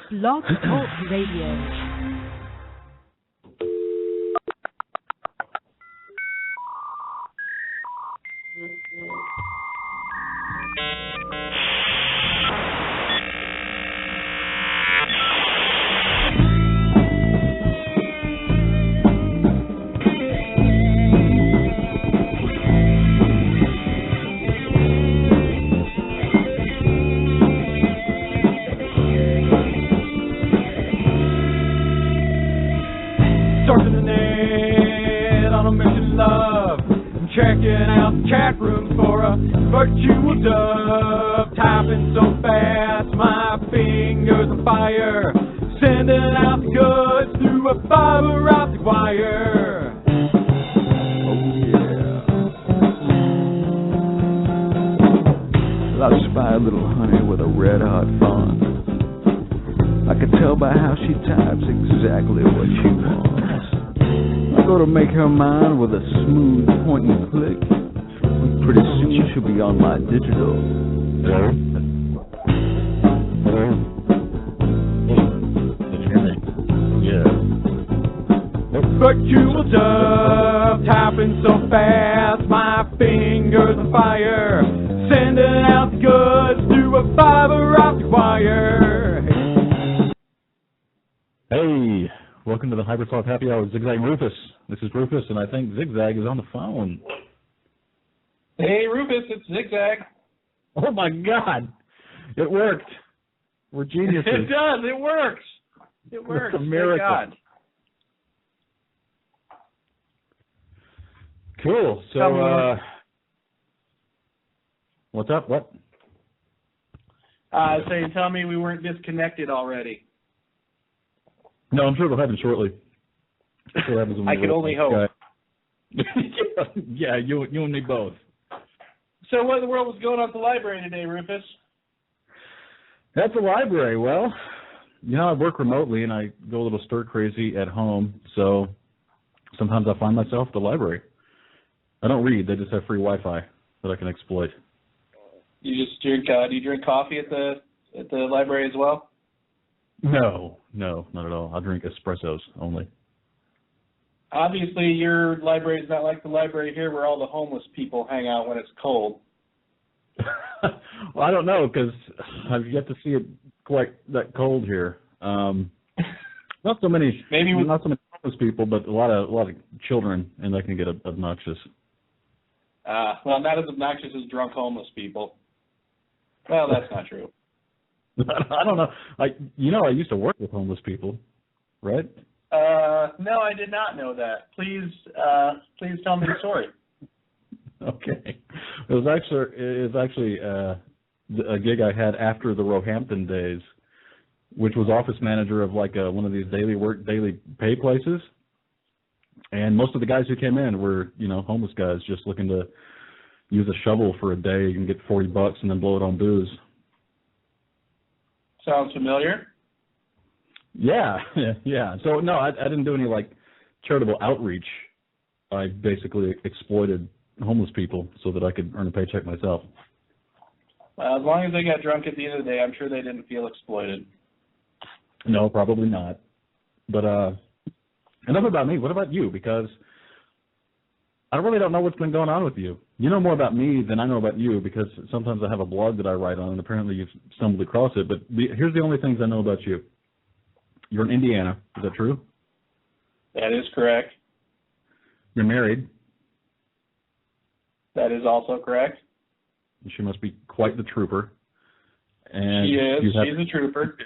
Blog Talk Radio. Checking out the chat rooms for a virtual dove. Typing so fast, my fingers on fire. Sending out the goods through a fiber optic wire. Oh yeah. Well, I spy a little honey with a red hot fawn. I could tell by how she types exactly what she wants. I go to make her mine with a smooth point and click. Pretty soon she'll be on my digital. Hello? Hello? Can you hear me? Yeah. Virtual dove, typing so fast, my fingers on fire. Sending out the goods through a fiber optic wire. Hey, welcome to the Hypersoft Happy Hour with ZigZag Rufus. This is Rufus, and I think ZigZag is on the phone. Hey, Rufus, it's ZigZag. Oh, my God. It worked. We're geniuses. It does. It works. It works. It's a miracle. Thank God. Cool. So, what's up? What? So you tell me we weren't disconnected already. No, I'm sure it'll happen shortly. I can only hope. Yeah, you and me both. So what in the world was going on at the library today, Rufus? At the library, well, you know, I work remotely and I go a little stir crazy at home, so sometimes I find myself at the library. I don't read; they just have free Wi-Fi that I can exploit. You just drink? Do you drink coffee at the library as well? No, not at all. I drink espressos only. Obviously, your library is not like the library here where all the homeless people hang out when it's cold. Well, I don't know because I've yet to see it quite that cold here. Not so many homeless people, but a lot of children, and that can get obnoxious. Well, not as obnoxious as drunk homeless people. Well, that's not true. I don't know. I used to work with homeless people, right? No, I did not know that. Please tell me the story. Okay. It was actually a gig I had after the Roehampton days, which was office manager of like one of these daily pay places. And most of the guys who came in were, homeless guys just looking to use a shovel for a day and get $40 and then blow it on booze. Sounds familiar. Yeah. So no, I didn't do any charitable outreach. I basically exploited homeless people so that I could earn a paycheck myself. Well, as long as they got drunk at the end of the day, I'm sure they didn't feel exploited. No, probably not. But enough about me. What about you? Because I really don't know what's been going on with you. You know more about me than I know about you because sometimes I have a blog that I write on, and apparently you've stumbled across it. But here's the only things I know about you. You're in Indiana. Is that true? That is correct. You're married. That is also correct. She must be quite the trooper. And she is. She's a trooper.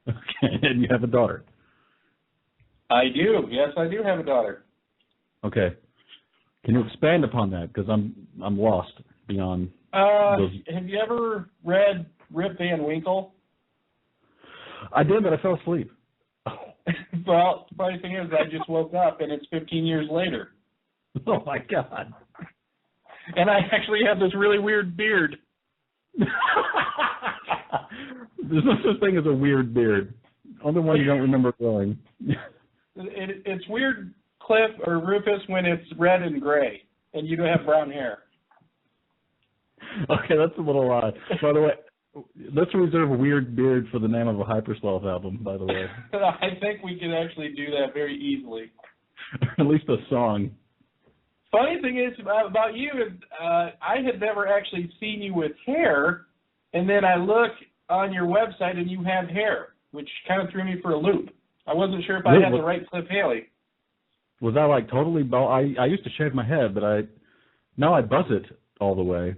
Okay, and you have a daughter. I do. Yes, I do have a daughter. Okay. Can you expand upon that? Because I'm lost beyond those. Have you ever read Rip Van Winkle? I did, but I fell asleep. Well, the funny thing is I just woke up, and it's 15 years later. Oh, my God. And I actually have this really weird beard. There's no such thing as a weird beard. Only one you don't remember growing. It's weird, Cliff or Rufus, when it's red and gray, and you don't have brown hair. Okay, that's a little odd. By the way, Let's reserve a weird beard for the name of a Hypersloth album, by the way. I think we can actually do that very easily. At least a song. Funny thing is about you, I had never actually seen you with hair, and then I look on your website and you have hair, which kind of threw me for a loop. I wasn't sure if I had the right Cliff Haley. Was I like totally bald? I used to shave my head, but now I buzz it all the way.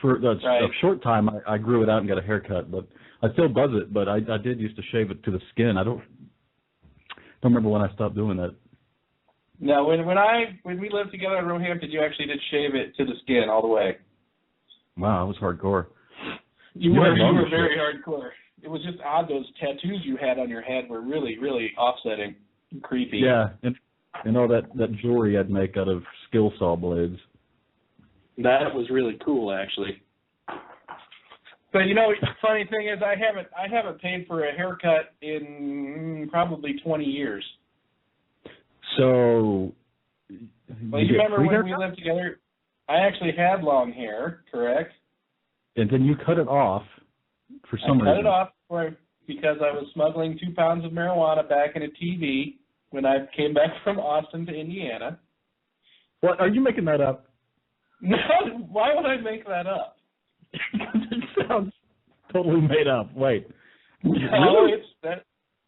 For a short time, I grew it out and got a haircut, but I still buzz it. But I did used to shave it to the skin. I don't remember when I stopped doing that. No, when we lived together in Roehampton, you actually did shave it to the skin all the way. Wow, that was hardcore. You were very hardcore. It was just odd. Those tattoos you had on your head were really, really offsetting and creepy. Yeah, and all that jewelry I'd make out of skill saw blades. That was really cool, actually. But the funny thing is, I haven't paid for a haircut in probably 20 years. So, well, you remember when we lived together? I actually had long hair, correct? And then you cut it off for some reason. I cut it off because I was smuggling 2 pounds of marijuana back in a TV when I came back from Austin to Indiana. What? Are you making that up? No, why would I make that up? It sounds totally made up. Wait. No, really?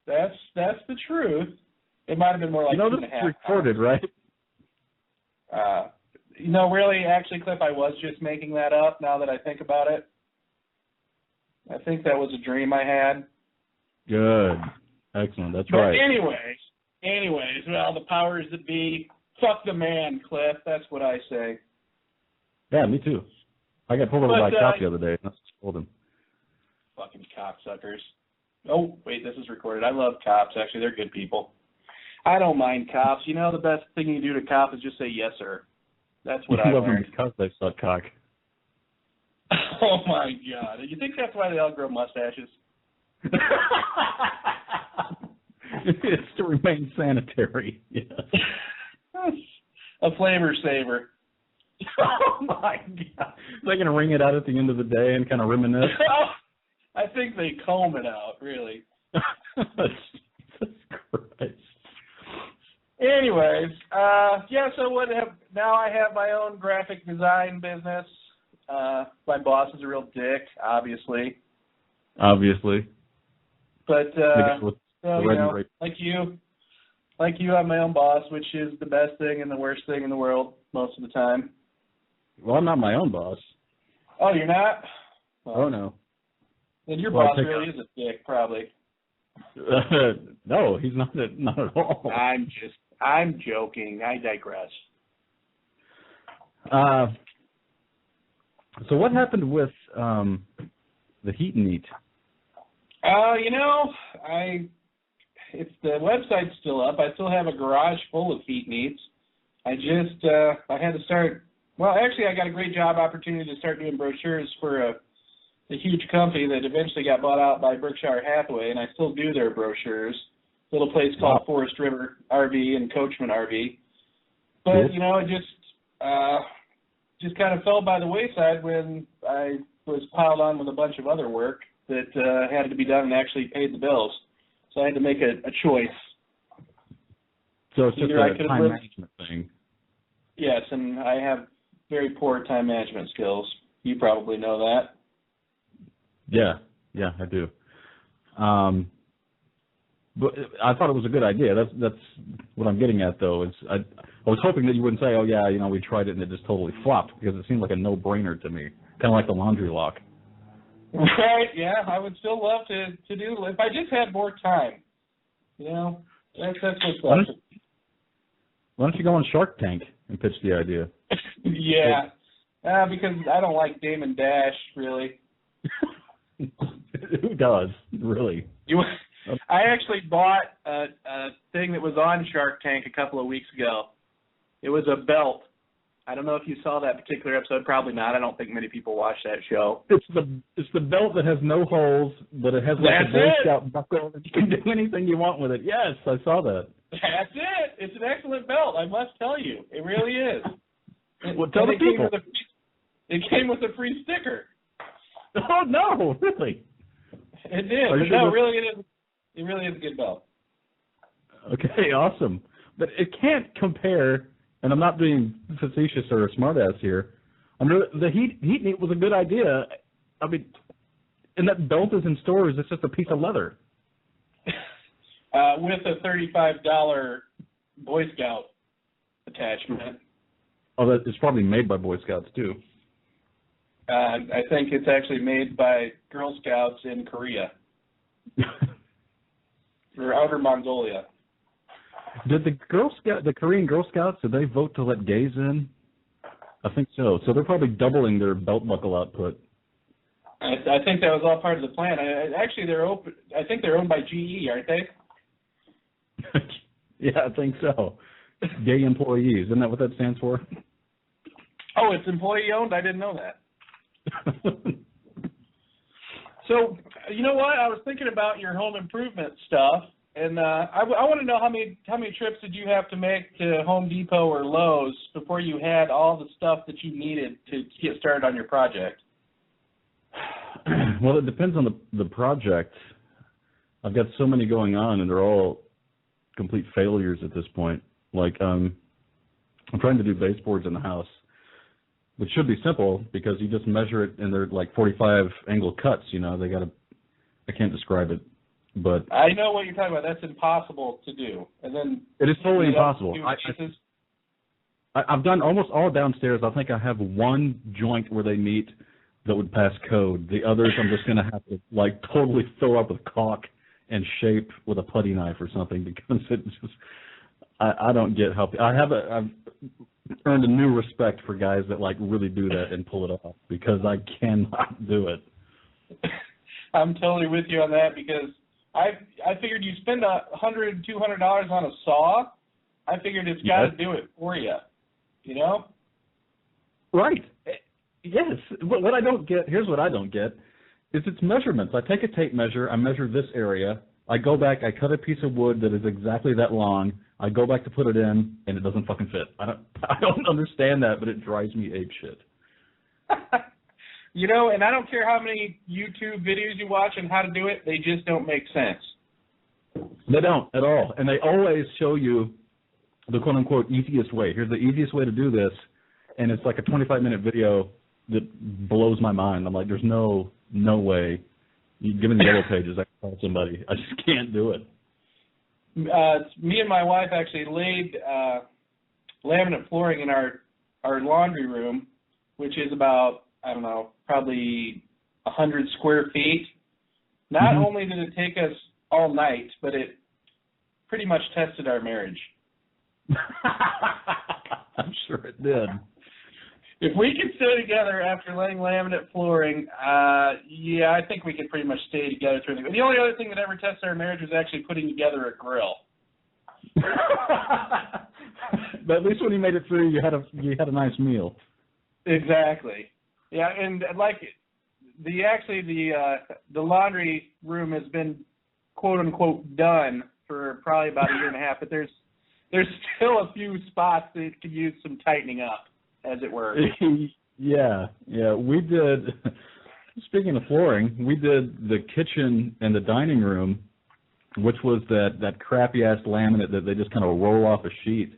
That's the truth. It might have been more like 2.5 this is recorded, pounds. Right? Really, actually, Cliff, I was just making that up now that I think about it. I think that was a dream I had. Good. Excellent. That's but right. Anyways, well, the powers that be, fuck the man, Cliff. That's what I say. Yeah, me too. I got pulled over by a cop the other day, and I just told him. Fucking cocksuckers. Oh, wait, this is recorded. I love cops. Actually, they're good people. I don't mind cops. The best thing you do to cops is just say yes, sir. That's what I love learned. them because they suck cock. Oh, my God. You think that's why they all grow mustaches? It's to remain sanitary. Yes. A flavor saver. Oh, my God. They're going to wring it out at the end of the day and kind of reminisce? I think they comb it out, really. Jesus Christ. Anyways, so now I have my own graphic design business. My boss is a real dick, obviously. Obviously. But, like you, I'm my own boss, which is the best thing and the worst thing in the world most of the time. Well, I'm not my own boss. Oh, you're not? Well, oh, no. Then your boss really is a dick, probably. No, he's not at all. I'm joking. I digress. So what happened with the Heat and Eat? The website's still up. I still have a garage full of Heat and Eats. I had to start. Well, actually, I got a great job opportunity to start doing brochures for a huge company that eventually got bought out by Berkshire Hathaway, and I still do their brochures. A little place called Forest River RV and Coachman RV. But, it just kind of fell by the wayside when I was piled on with a bunch of other work that had to be done and actually paid the bills. So I had to make a choice. So it's just a time management thing. Yes, and I have very poor time management skills. You probably know that. Yeah, I do. But I thought it was a good idea. That's what I'm getting at, though. Is I was hoping that you wouldn't say, "Oh yeah, we tried it and it just totally flopped," because it seemed like a no-brainer to me, kind of like the laundry lock. Right? Yeah, I would still love to do if I just had more time. That's what's up. Why don't you go on Shark Tank and pitch the idea? Yeah, because I don't like Damon Dash, really. Who does, really? I actually bought a thing that was on Shark Tank a couple of weeks ago. It was a belt. I don't know if you saw that particular episode. Probably not. I don't think many people watch that show. It's the belt that has no holes, but it has like a Boy Scout buckle, and you can do anything you want with it. Yes, I saw that. That's it. It's an excellent belt, I must tell you. It really is. Well, tell the people. It came with a free sticker. Oh no, really? It did. But sure no, really, it really is a good belt. Okay, awesome. But it can't compare, and I'm not being facetious or a smartass here. I mean, the heat neat was a good idea. I mean, and that belt is in stores. It's just a piece of leather. With a $35 Boy Scout attachment. Oh, that it's probably made by Boy Scouts too. I think it's actually made by Girl Scouts in Korea or Outer Mongolia. Did the Korean Girl Scouts, did they vote to let gays in? I think so. So they're probably doubling their belt buckle output. I think that was all part of the plan. Actually, I think they're owned by GE, aren't they? Yeah, I think so. Gay employees, isn't that what that stands for? Oh, it's employee owned? I didn't know that. So, you know what? I was thinking about your home improvement stuff, and I want to know how many trips did you have to make to Home Depot or Lowe's before you had all the stuff that you needed to get started on your project? Well, it depends on the project. I've got so many going on, and they're all complete failures at this point. Like, I'm trying to do baseboards in the house, which should be simple because you just measure it, and they're like 45 angle cuts. You know, I can't describe it, but I know what you're talking about. That's impossible to do. And then it is totally impossible. I've done almost all downstairs. I think I have one joint where they meet that would pass code. The others, I'm just going to have to like totally fill up with caulk and shape with a putty knife or something because it just. I don't get how I've earned a new respect for guys that like really do that and pull it off because I cannot do it. I'm totally with you on that because I figured you spend $100, $200 on a saw. I figured it's got to do it for you. You know? Right. Yes. What I don't get, here's what I don't get, is its measurements. I take a tape measure, I measure this area, I go back, I cut a piece of wood that is exactly that long, I go back to put it in, and it doesn't fucking fit. I don't understand that, but it drives me apeshit. You know, and I don't care how many YouTube videos you watch on how to do it, they just don't make sense. They don't at all. And they always show you the quote-unquote easiest way. Here's the easiest way to do this, and it's like a 25-minute video that blows my mind. I'm like, there's no way. You give me the yellow pages, I can call somebody. I just can't do it. Me and my wife actually laid laminate flooring in our laundry room, which is about, I don't know, probably 100 square feet. Not only did it take us all night, but it pretty much tested our marriage. I'm sure it did. If we could stay together after laying laminate flooring, yeah, I think we could pretty much stay together through the only other thing that ever tested our marriage was actually putting together a grill. But at least when you made it through, you had a nice meal. Exactly. Yeah, and like the laundry room has been quote unquote done for probably about a year and a half, but there's still a few spots that could use some tightening up, as it were. Yeah. We did. Speaking of flooring, we did the kitchen and the dining room, which was that crappy ass laminate that they just kind of roll off a sheet,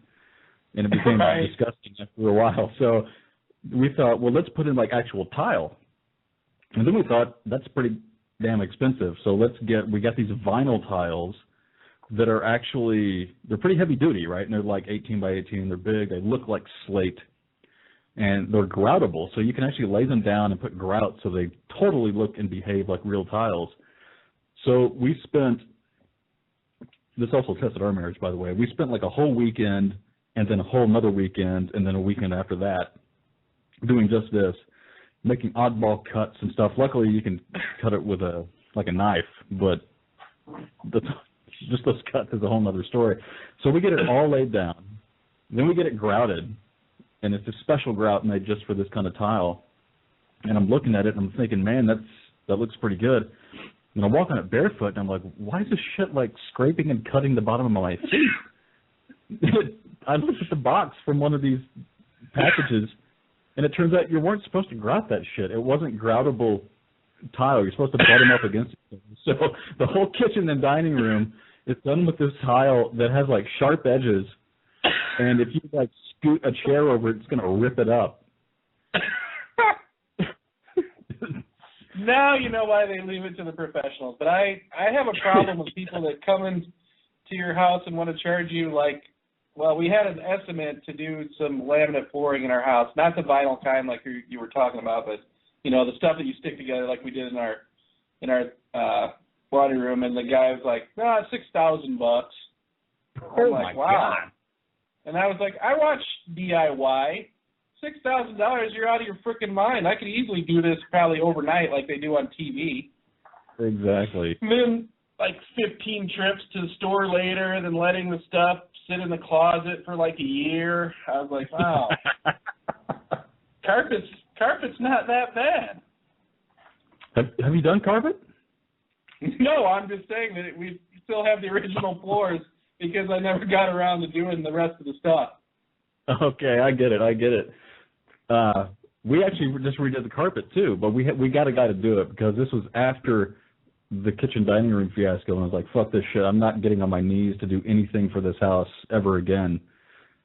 and it became disgusting after a while. So we thought, well, let's put in like actual tile, and then we thought that's pretty damn expensive. So we got these vinyl tiles that are they're pretty heavy duty, right? And they're like 18 by 18. They're big. They look like slate. And they're groutable, so you can actually lay them down and put grout so they totally look and behave like real tiles. So we spent, this also tested our marriage, by the way, we spent like a whole weekend and then a whole another weekend and then a weekend after that doing just this, making oddball cuts and stuff. Luckily, you can cut it with a knife, but just those cuts is a whole other story. So we get it all laid down, then we get it grouted. And it's a special grout made just for this kind of tile. And I'm looking at it, and I'm thinking, man, that looks pretty good. And I'm walking it barefoot, and I'm like, why is this shit, like, scraping and cutting the bottom of my feet? I looked at the box from one of these packages, and it turns out you weren't supposed to grout that shit. It wasn't groutable tile. You're supposed to butt them up against each other. So the whole kitchen and dining room is done with this tile that has like sharp edges, and if you like scoot a chair over it, it's gonna rip it up. Now you know why they leave it to the professionals. But I have a problem with people that come into your house and want to charge you like, well, we had an estimate to do some laminate flooring in our house, not the vinyl kind like you were talking about, but you know, the stuff that you stick together like we did in our laundry room. And the guy was like, $6,000. Oh my wow. God. And I was like, I watch DIY. $6,000, you're out of your freaking mind. I could easily do this probably overnight like they do on TV. Exactly. And then like 15 trips to the store later, then letting the stuff sit in the closet for like a year. I was like, wow. Carpet's not that bad. Have you done carpet? No, I'm just saying that we still have the original floors because I never got around to doing the rest of the stuff. Okay, I get it. We actually just redid the carpet too, but we got a guy to do it because this was after the kitchen dining room fiasco, and I was like, fuck this shit. I'm not getting on my knees to do anything for this house ever again.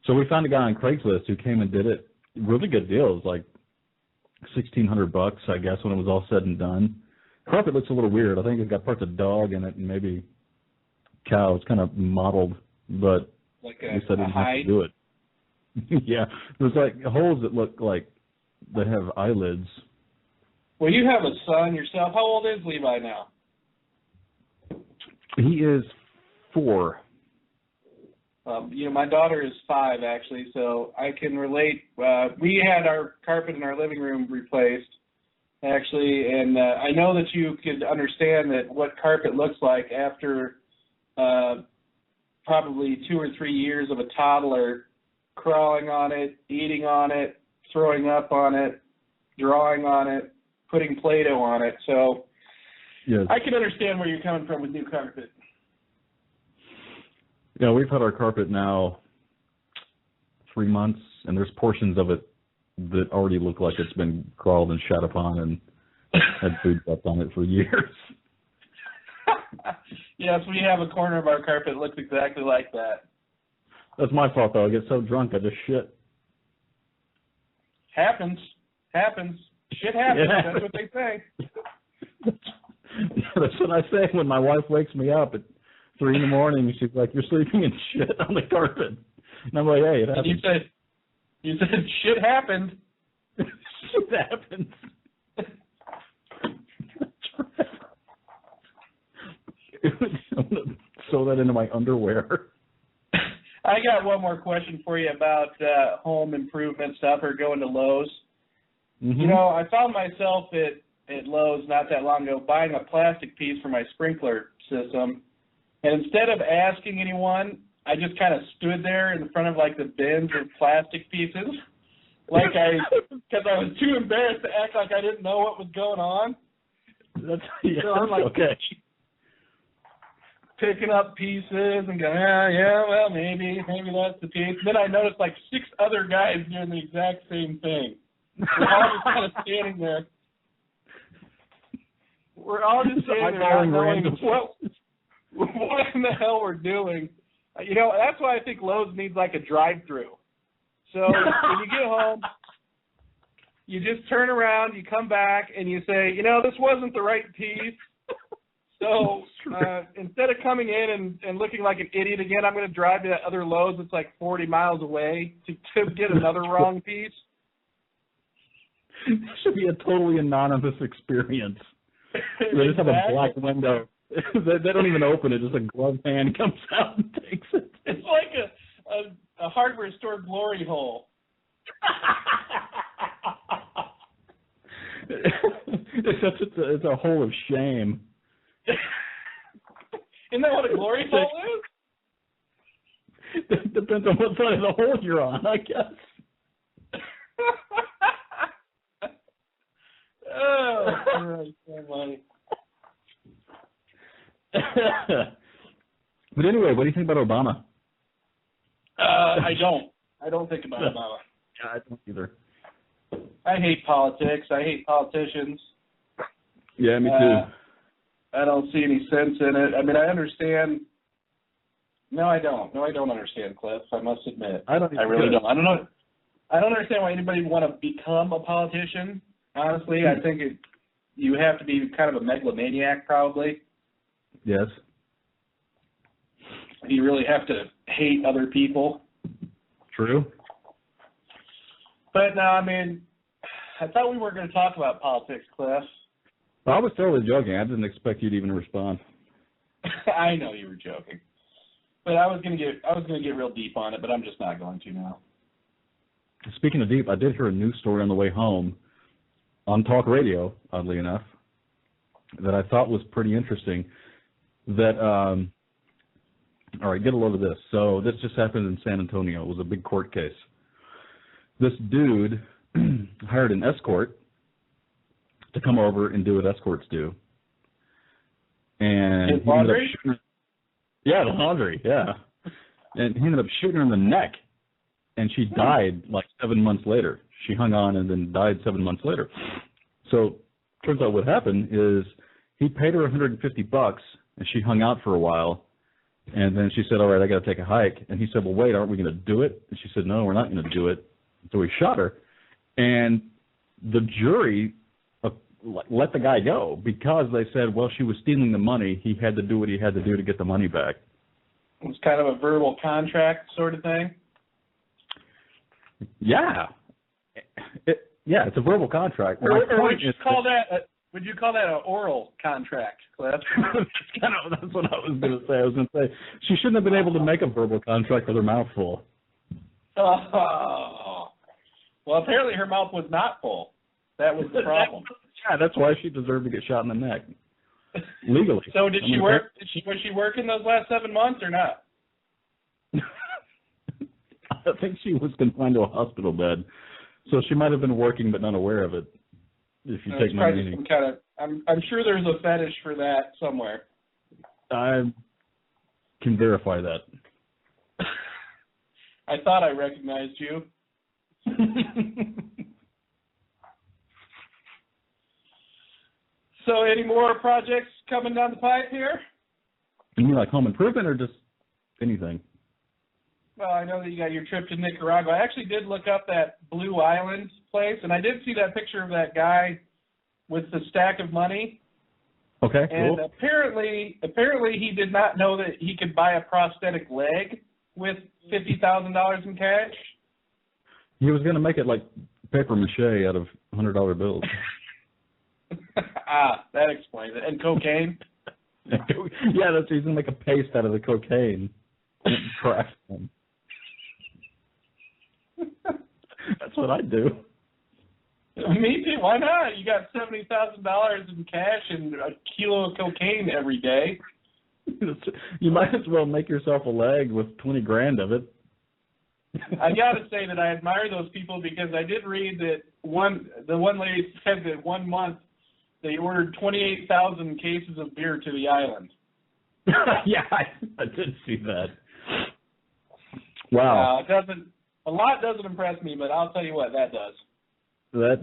So we found a guy on Craigslist who came and did it. Really good deal. It was like $1,600, I guess, when it was all said and done. Carpet looks a little weird. I think it's got parts of dog in it and maybe cow. It's kind of mottled, but like he said he didn't have hide. to do it. Yeah, there's like holes that look like they have eyelids. Well, you have a son yourself. How old is Levi now? He is 4. My daughter is 5, actually, so I can relate. We had our carpet in our living room replaced, actually, and I know that you could understand that what carpet looks like after probably 2 or 3 years of a toddler crawling on it, eating on it, throwing up on it, drawing on it, putting Play-Doh on it. So yes. I can understand where you're coming from with new carpet. Yeah, we've had our carpet now 3 months, and there's portions of it that already look like it's been crawled and shat upon and had food left on it for years. Yes, we have a corner of our carpet that looks exactly like that. That's my fault, though. I get so drunk, I just shit. Happens. Shit happens. Yeah. That's what they say. That's what I say when my wife wakes me up at 3 in the morning. She's like, "You're sleeping in shit on the carpet." And I'm like, "Hey, it happens." And you said shit happened. Shit happens. I'm gonna sew that into my underwear. I got one more question for you about home improvement stuff or going to Lowe's. Mm-hmm. You know, I found myself at Lowe's not that long ago buying a plastic piece for my sprinkler system. And instead of asking anyone, I just kind of stood there in front of like the bins of plastic pieces. Because I was too embarrassed to act like I didn't know what was going on. So I'm like, okay. Picking up pieces and going, yeah, well, maybe that's the piece. Then I noticed like 6 other guys doing the exact same thing. We're all just kind of standing there. We're all just standing there not knowing what in the hell we're doing. You know, that's why I think Lowe's needs like a drive-through. So when you get home, you just turn around, you come back, and you say, you know, this wasn't the right piece. So instead of coming in and looking like an idiot again, I'm going to drive to that other Lowe's that's like 40 miles away to get another wrong piece. This should be a totally anonymous experience. They just have a black window. They don't even open it. Just a gloved hand comes out and takes it. It's like a hardware store glory hole. It's a hole of shame. Isn't that what a glory hole is? It depends on what side of the hole you're on, I guess. Oh, right, funny. But anyway, what do you think about Obama? I don't think about Obama. Yeah, I don't either. I hate politics. I hate politicians. Yeah, me too. I don't see any sense in it. I mean, I understand. No, I don't. No, I don't understand, Cliff. I must admit. I really don't. I don't know. I don't understand why anybody would want to become a politician. Honestly, I think you have to be kind of a megalomaniac, probably. Yes. You really have to hate other people. True. But no, I mean, I thought we weren't going to talk about politics, Cliff. I was totally joking. I didn't expect you to even respond. I know you were joking, but I was going to get real deep on it, but I'm just not going to now. Speaking of deep, I did hear a news story on the way home on talk radio, oddly enough, that I thought was pretty interesting. That all right, get a load of this. So this just happened in San Antonio. It was a big court case. This dude hired an escort to come over and do what escorts do. And he ended up shooting her, the laundry, yeah. And he ended up shooting her in the neck, and she died like 7 months later. She hung on and then died 7 months later. So turns out what happened is he paid her $150, and she hung out for a while. And then she said, all right, I got to take a hike. And he said, well, wait, aren't we going to do it? And she said, no, we're not going to do it. So he shot her. And the jury let the guy go because they said, well, she was stealing the money. He had to do what he had to do to get the money back. It was kind of a verbal contract sort of thing? Yeah. It's a verbal contract. Or would you call that an oral contract, Cliff? That's what I was going to say. I was going to say she shouldn't have been able to make a verbal contract with her mouth full. Oh. Well, apparently her mouth was not full. That was the problem. Yeah, that's why she deserved to get shot in the neck. Legally. So was she working those last 7 months or not? I think she was confined to a hospital bed. So she might have been working but not aware of it. If you take my meaning. I'm sure there's a fetish for that somewhere. I can verify that. I thought I recognized you. So any more projects coming down the pipe here? You mean like home improvement or just anything? Well, I know that you got your trip to Nicaragua. I actually did look up that Blue Island place, and I did see that picture of that guy with the stack of money. Okay, and cool. apparently he did not know that he could buy a prosthetic leg with $50,000 in cash. He was going to make it like paper mache out of $100 bills. That explains it. And cocaine? Yeah, he's going to make a paste out of the cocaine. Craft them. That's what I'd do. Me too. Why not? You got $70,000 in cash and a kilo of cocaine every day. You might as well make yourself a leg with $20,000 of it. I got to say that I admire those people because I did read that the one lady said that 1 month they ordered 28,000 cases of beer to the island. Yeah, I did see that. Wow. A lot doesn't impress me, but I'll tell you what, that does.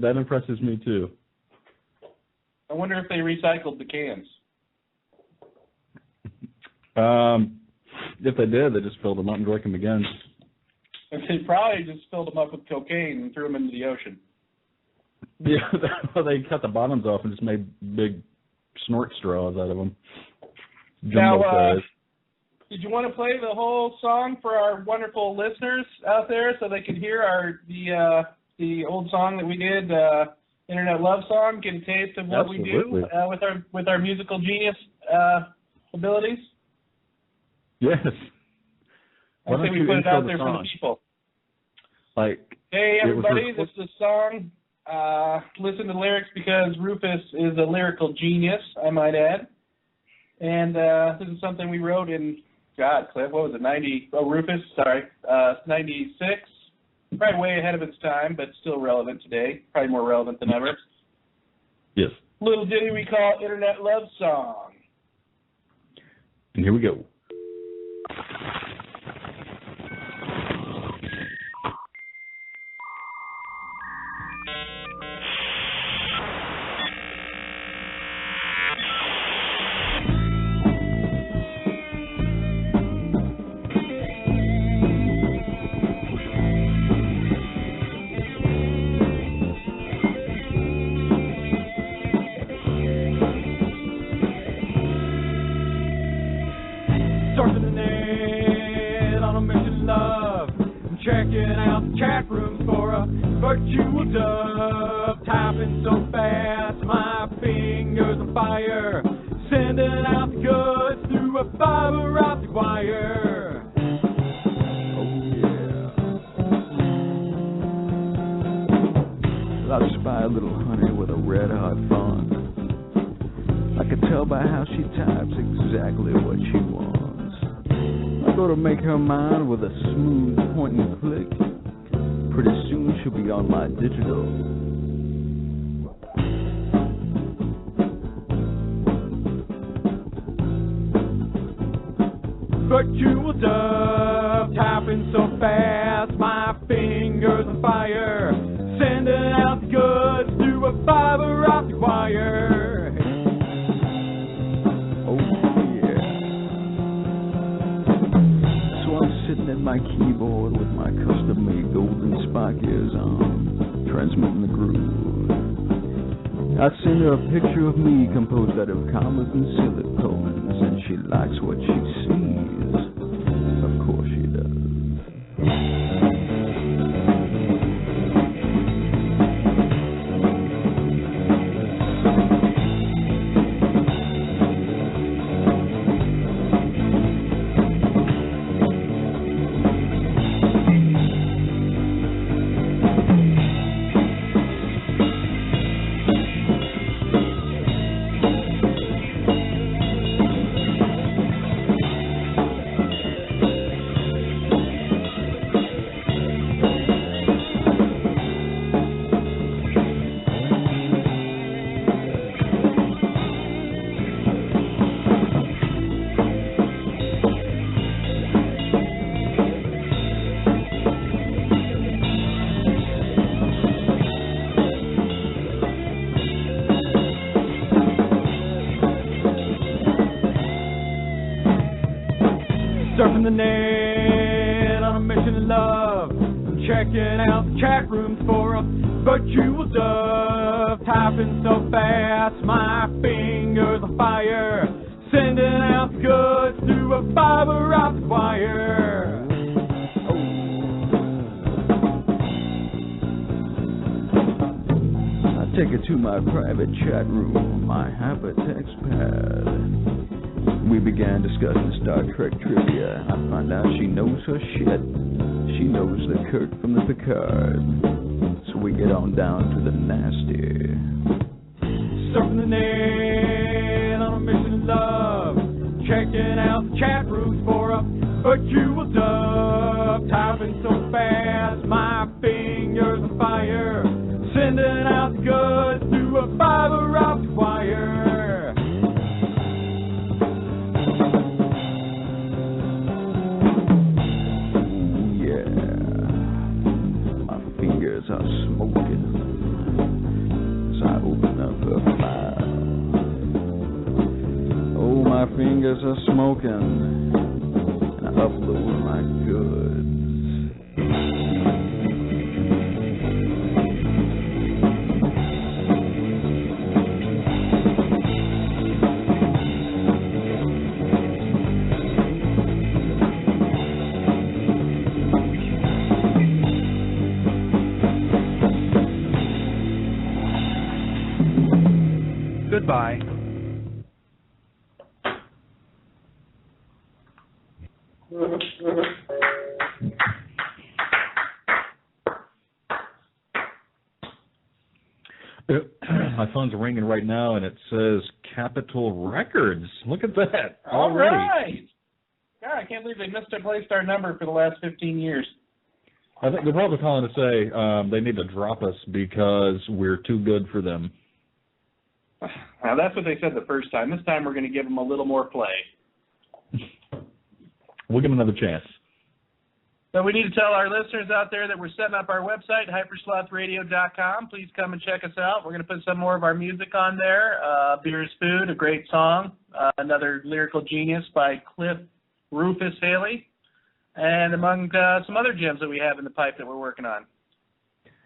That impresses me too. I wonder if they recycled the cans. If they did, they just filled them up and drank them again. They probably just filled them up with cocaine and threw them into the ocean. Yeah, they cut the bottoms off and just made big snort straws out of them. Now, did you want to play the whole song for our wonderful listeners out there so they can hear the old song that we did, Internet Love Song, get a taste of what Absolutely. we do with our musical genius abilities? Yes. I think we put it out there for the people. Hey, everybody, this is a song. Listen to the lyrics because Rufus is a lyrical genius, I might add. And this is something we wrote in, Cliff, what was it, Rufus, 96. Probably way ahead of its time, but still relevant today. Probably more relevant than ever. Yes. Little ditty we call Internet Love Song. And here we go. Surfing the net on a mission of love. I'm checking out the chat rooms for a virtual dove. Typing so fast, my fingers on fire. Sending out the goods through a fiber optic wire. Oh yeah. Well, I spy a little honey with a red hot font. I could tell by how she types exactly what she wants. I go to make her mine with a smooth point and click. Pretty soon she'll be on my digital. Virtual dove, typing so fast, my fingers on fire. Sending out the goods through a fiber optic wire. Oh yeah. So I'm sitting at my keyboard with my custom-made golden Spock ears on, transmitting the groove. I send her a picture of me composed out of commas and silicones, and she likes what she sees. Of course she does. Surfing the net on a mission of love. I'm checking out the chat rooms for a virtual dove. Typing so fast, my fingers on fire. Sending out the goods through a fiber optic wire. I take her to my private chat room, my hypertext pad. We began discussing Star Trek trivia. I find out she knows her shit. She knows the Kirk from the Picard. So we get on down to the nasty. Surfing the net on a mission of love. Checking out the chat rooms for a virtual dove. Typing so fast, my fingers on fire. Sending out the goods through a fiber optic wire. Are smoking as I open up her file. Oh, my fingers are smoking, and I upload my goods. Goodbye. My phone's ringing right now, and it says Capitol Records. Look at that. All already. right. God, I can't believe they misplaced our number for the last 15 years. I think they're probably calling to say they need to drop us because we're too good for them. Now, that's what they said the first time. This time we're going to give them a little more play. We'll give them another chance. So we need to tell our listeners out there that we're setting up our website, hyperslothradio.com. Please come and check us out. We're going to put some more of our music on there. Beer is Food, a great song. Another lyrical genius by Cliff Rufus Haley. And among some other gems that we have in the pipe that we're working on.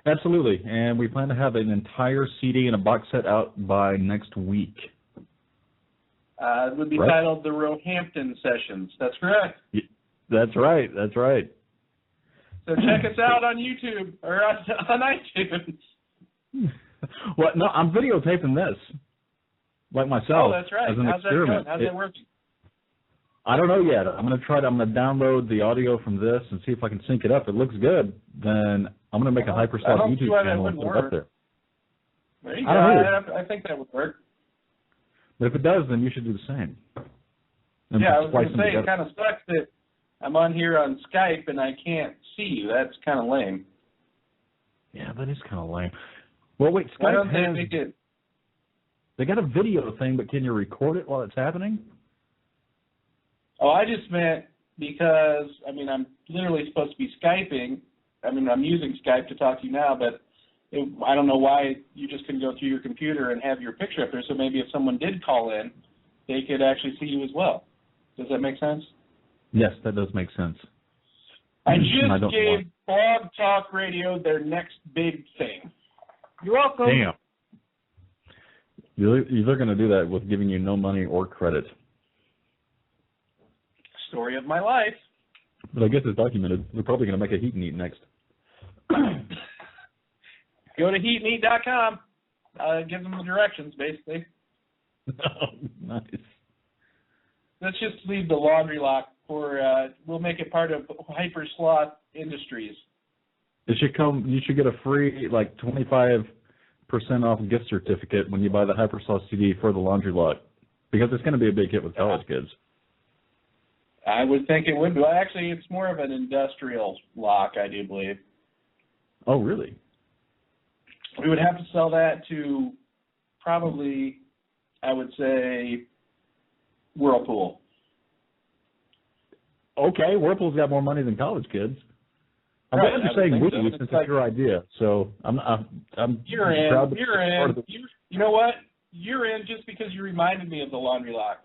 Absolutely. And we plan to have an entire CD and a box set out by next week. It would be Right. titled The Roehampton Sessions. That's correct. That's right. That's right. So check us out on YouTube or on iTunes. Well, no, I'm videotaping this, like myself. Oh, that's right. As an How's that experiment. going? How's that working? I don't know yet. I'm going to download the audio from this and see if I can sync it up. If it looks good, then I'm going to make a Hyperslot I don't see YouTube why that channel and wouldn't put it up work. there. There you I don't go. I think that would work. But if it does, then you should do the same. And Yeah, I was splice going to them say, it together. kind of sucks that I'm on here on Skype and I can't see you. That's kind of lame. Yeah, that is kind of lame. Well, wait, Why Skype don't they has, make it? they got a video thing, but can you record it while it's happening? Oh, I just meant because, I mean, I'm literally supposed to be Skyping. I mean, I'm using Skype to talk to you now, but I don't know why you just couldn't go through your computer and have your picture up there. So maybe if someone did call in, they could actually see you as well. Does that make sense? Yes, that does make sense. I And just don't gave want- Blog Talk Radio their next big thing. You're welcome. Damn. They're going to do that with giving you no money or credit. Story of my life. But I guess it's documented. They're probably going to make a heat and eat next. Go to heatmeat.com. Give them the directions, basically. Oh, nice. Let's just leave the laundry lock for, we'll make it part of Hypersloth Industries. It should come. You should get a free 25% off gift certificate when you buy the Hypersauce CD for the laundry lock, because it's going to be a big hit with college kids. I would think it would be. Well, actually, it's more of an industrial lock, I do believe. Oh, really? We would have to sell that to probably, I would say, Whirlpool. Okay, Whirlpool's got more money than college kids. I'm Right, glad I you're would saying think we so. since It's it's like- your idea. So I'm You're in. proud to be You're part in. of it. You know what? You're in just because you reminded me of the laundry lock.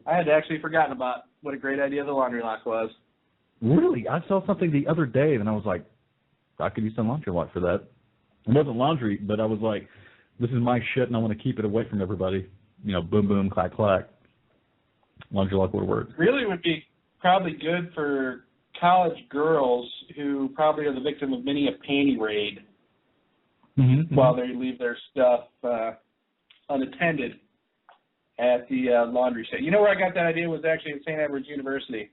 I had actually forgotten about what a great idea the laundry lock was. Really, I saw something the other day, and I was like, I could use some laundry lock for that. It wasn't laundry, but I was like, this is my shit, and I want to keep it away from everybody. You know, boom, boom, clack, clack. Laundry lock would work. Really would be probably good for college girls who probably are the victim of many a panty raid while they leave their stuff unattended at the laundry station. You know where I got that idea was actually at St. Edward's University.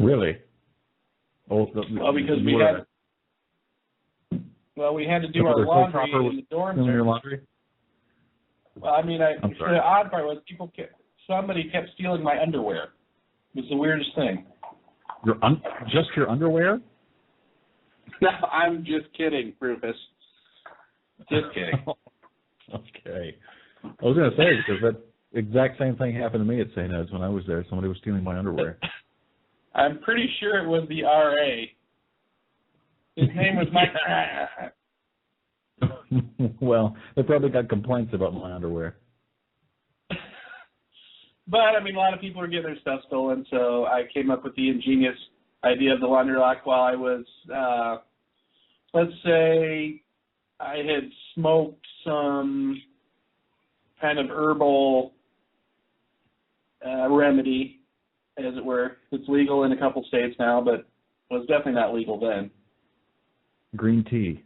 Really? Oh, Because we had to do our laundry in the dorms. Doing your laundry? Well, I mean, I'm sorry. the odd part was somebody kept stealing my underwear. It was the weirdest thing. Just your underwear? No, I'm just kidding, Rufus. Just kidding. Okay. I was going to say, because that exact same thing happened to me at St. Ed's when I was there. Somebody was stealing my underwear. I'm pretty sure it was the RA. His name was Mike. Well, they probably got complaints about my underwear. But, I mean, a lot of people were getting their stuff stolen, so I came up with the ingenious idea of the laundry lock while I was, let's say, I had smoked some kind of herbal remedy, as it were. It's legal in a couple states now, but was definitely not legal then. Green tea.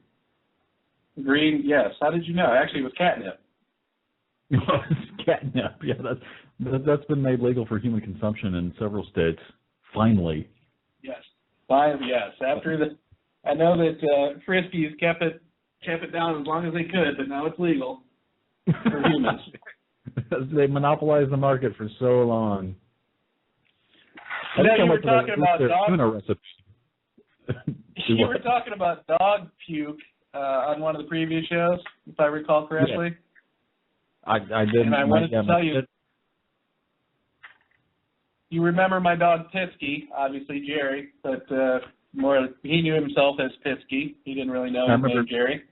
Green, yes. How did you know? Actually, it was catnip. Catnip. Yeah, that's been made legal for human consumption in several states. Finally. Yes. Yes. I know that Friskies kept it down as long as they could, but now it's legal for humans. They monopolized the market for so long. You know, you were talking about tuna recipe. You were talking about dog puke on one of the previous shows, if I recall correctly. Yeah. I didn't. And I wanted to tell you. You remember my dog Pisky, obviously Jerry, but he knew himself as Pisky. He didn't really know his name, Jerry.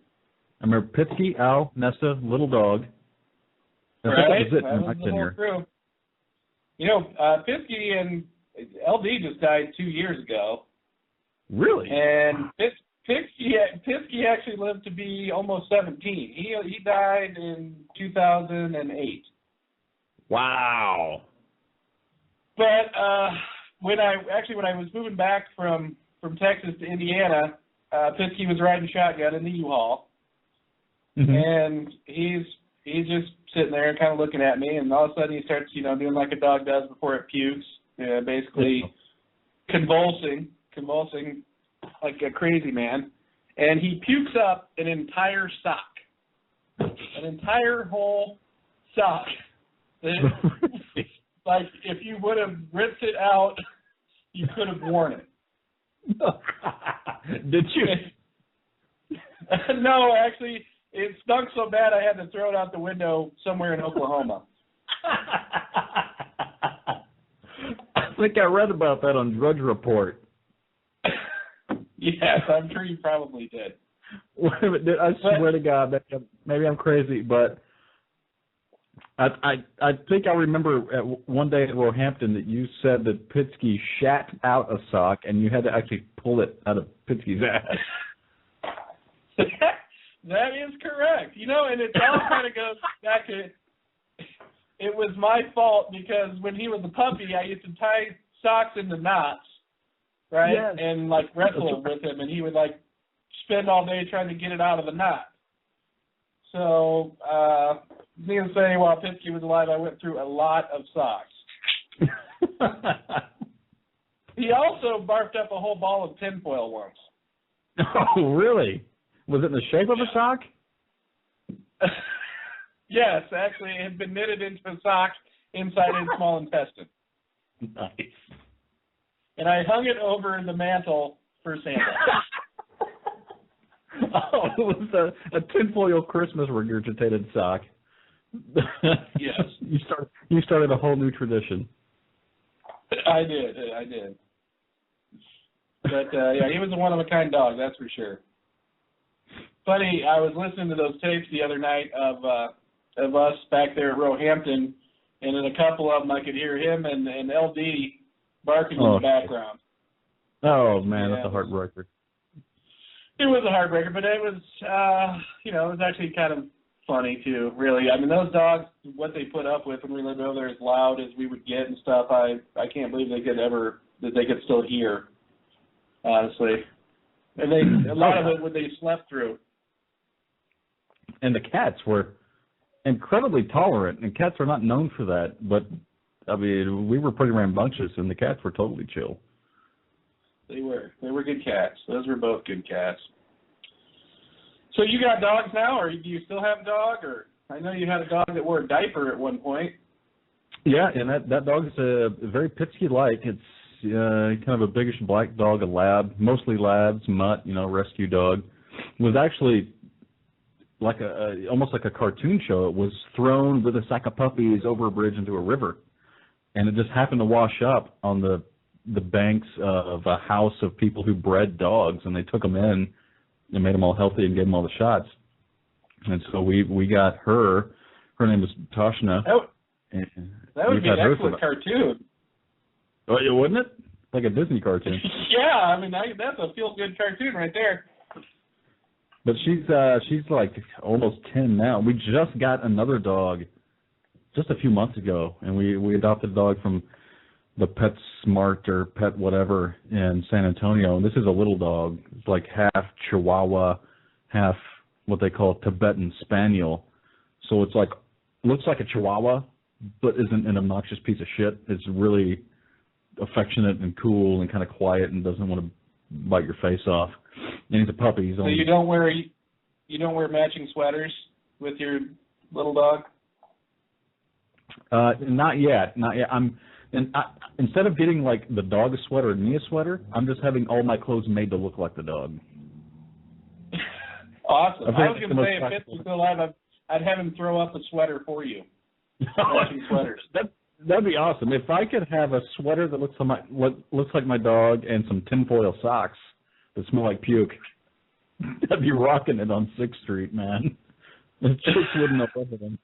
I remember Pisky, Al, Nesta, little dog. I think Right? that was it That in was my the whole tenure. crew. You know, Pisky and LD just died 2 years ago. Really? And Pisky actually lived to be almost 17. He died in 2008. Wow. But when I was moving back from Texas to Indiana, Pitsky was riding shotgun in the U-Haul, and he's just sitting there and kind of looking at me, and all of a sudden he starts, doing like a dog does before it pukes, basically convulsing like a crazy man, and he pukes up an entire sock, an entire whole sock. Like if you would have ripped it out, you could have worn it. Did you? No, actually, it stunk so bad I had to throw it out the window somewhere in Oklahoma. I think I read about that on Drudge Report. Yes, I'm sure you probably did. Wait a minute, I swear to God, maybe I'm crazy, but I think I remember one day at Roehampton that you said that Pitsky shat out a sock and you had to actually pull it out of Pitsky's ass. That is correct. And it all kind of goes back to, it was my fault because when he was a puppy, I used to tie socks into knots, right? Yes. And like wrestle with him, and he would like spend all day trying to get it out of the knot. So, needless to say, while Pitsky was alive, I went through a lot of socks. He also barfed up a whole ball of tinfoil once. Oh, really? Was it in the shape of a sock? Yes, actually, it had been knitted into a sock inside his small intestine. Nice. And I hung it over the mantle for Santa. Oh, it was a tinfoil Christmas regurgitated sock. Yes. You started a whole new tradition. I did. But, yeah, he was a one-of-a-kind dog, that's for sure. Funny, I was listening to those tapes the other night of us back there at Roehampton, and in a couple of them I could hear him and LD barking in the background. Oh, man, that's a heartbreaker. It was a heartbreaker, but it was, it was actually kind of funny, too, really. I mean, those dogs, what they put up with when we lived over there, as loud as we would get and stuff, I can't believe they could still hear, honestly. And a lot of it they slept through. And the cats were incredibly tolerant, and cats are not known for that. But, I mean, we were pretty rambunctious, and the cats were totally chill. They were good cats. Those were both good cats. So you got dogs now, or do you still have a dog? Or I know you had a dog that wore a diaper at one point. Yeah, and that dog is very Pitsky-like. It's kind of a biggish black dog, a lab, mostly labs, mutt, rescue dog. It was actually like almost like a cartoon show. It was thrown with a sack of puppies over a bridge into a river, and it just happened to wash up on the banks of a house of people who bred dogs, and they took them in and made them all healthy and gave them all the shots. And so we got her. Her name was Toshna. That would be an excellent cartoon. Oh, wouldn't it? Like a Disney cartoon. Yeah, I mean that's a feel-good cartoon right there. But she's like almost 10 now. We just got another dog just a few months ago, and we adopted a dog from the PetSmart or Pet whatever in San Antonio. And this is a little dog. It's like half Chihuahua, half what they call Tibetan Spaniel. So it's like looks like a Chihuahua, but isn't an obnoxious piece of shit. It's really affectionate and cool and kind of quiet and doesn't want to bite your face off. And he's a puppy. So you don't wear matching sweaters with your little dog? Not yet. Instead of getting like the dog a sweater and me a sweater, I'm just having all my clothes made to look like the dog. Awesome. I was going to say, if Fitz was still alive, I'd have him throw up a sweater for you. Matching sweaters. That'd be awesome. If I could have a sweater that looks like my dog and some tinfoil socks that smell like puke, I'd be rocking it on 6th Street, man. The chicks wouldn't know better than.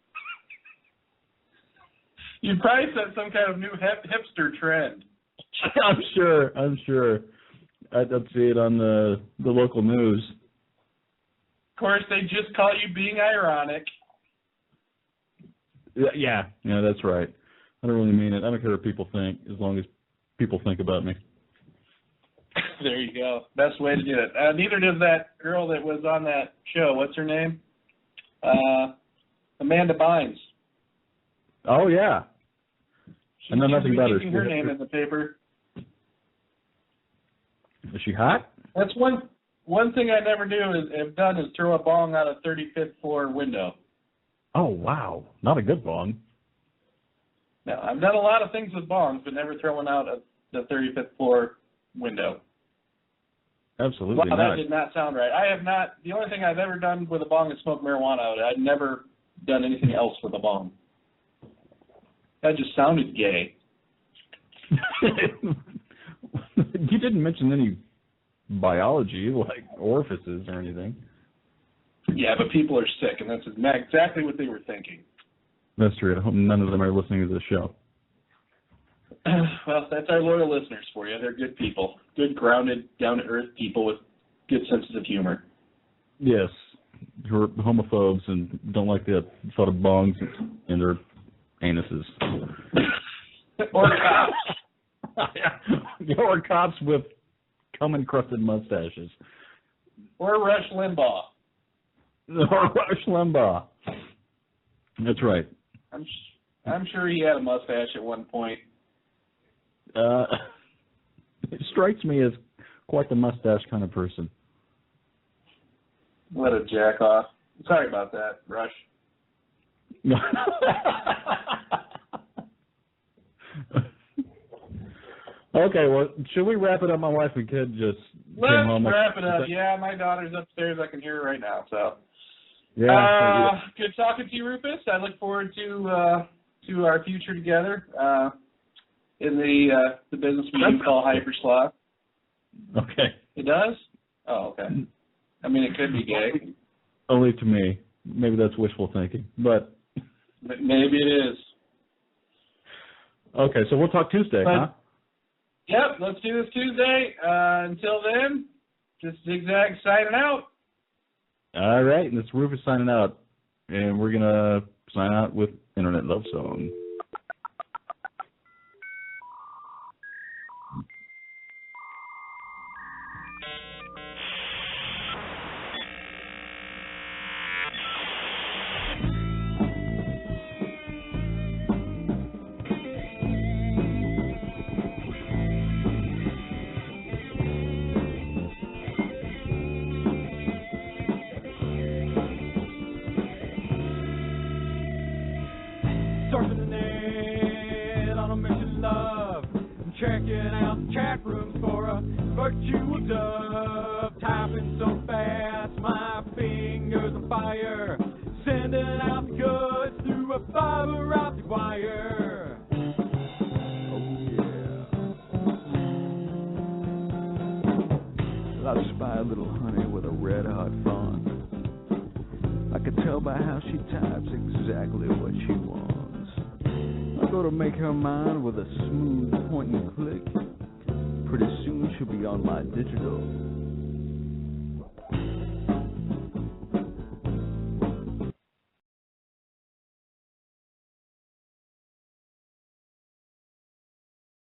You'd probably set some kind of new hipster trend. I'm sure. I'd see it on the local news. Of course, they just call you being ironic. Yeah, that's right. I don't really mean it. I don't care what people think, as long as people think about me. There you go. Best way to do it. Neither does that girl that was on that show. What's her name? Amanda Bynes. Oh, yeah. I know nothing about her. Keeping her name in the paper. Is she hot? That's one thing I never have done is throw a bong out a 35th floor window. Oh, wow. Not a good bong. No, I've done a lot of things with bongs, but never throwing out the 35th floor window. Absolutely wow, not. That did not sound right. I have not. The only thing I've ever done with a bong is smoke marijuana out. I've never done anything else with a bong. That just sounded gay. You didn't mention any biology, like orifices or anything. Yeah, but people are sick, and that's exactly what they were thinking. That's true. I hope none of them are listening to this show. Well, that's our loyal listeners for you. They're good people. Good, grounded, down-to-earth people with good senses of humor. Yes. Who are homophobes and don't like the thought of bongs in their anuses. Or cops. Or cops with cum-encrusted mustaches. Or Rush Limbaugh. Or Rush Limbaugh. That's right. I'm sure he had a mustache at one point. It strikes me as quite the mustache kind of person. What a jack off. Sorry about that, Rush. Okay, well, should we wrap it up? My wife and kid just came home. Let's wrap it up. Yeah, my daughter's upstairs. I can hear her right now. So, yeah. Good talking to you, Rufus. I look forward to our future together in the business we call Hypersloth. Okay. It does? Oh, okay. I mean, it could be gay. Only to me. Maybe that's wishful thinking, but maybe it is. Okay, so we'll talk Tuesday, huh? Yep, let's do this Tuesday. Until then, just ZigZag signing out. All right, and it's Rufus signing out, and we're going to sign out with Internet Love Song. Surfing the net on a mission of love. I'm checking out the chat rooms for a virtual dove. Typing so fast, my fingers on fire. Sending out the goods through a fiber optic wire. Oh yeah. Well, I spy a little honey with a red hot font. I could tell by how she types exactly what she wants. I go to make her mine with a smooth point and click. Pretty soon she'll be on my digital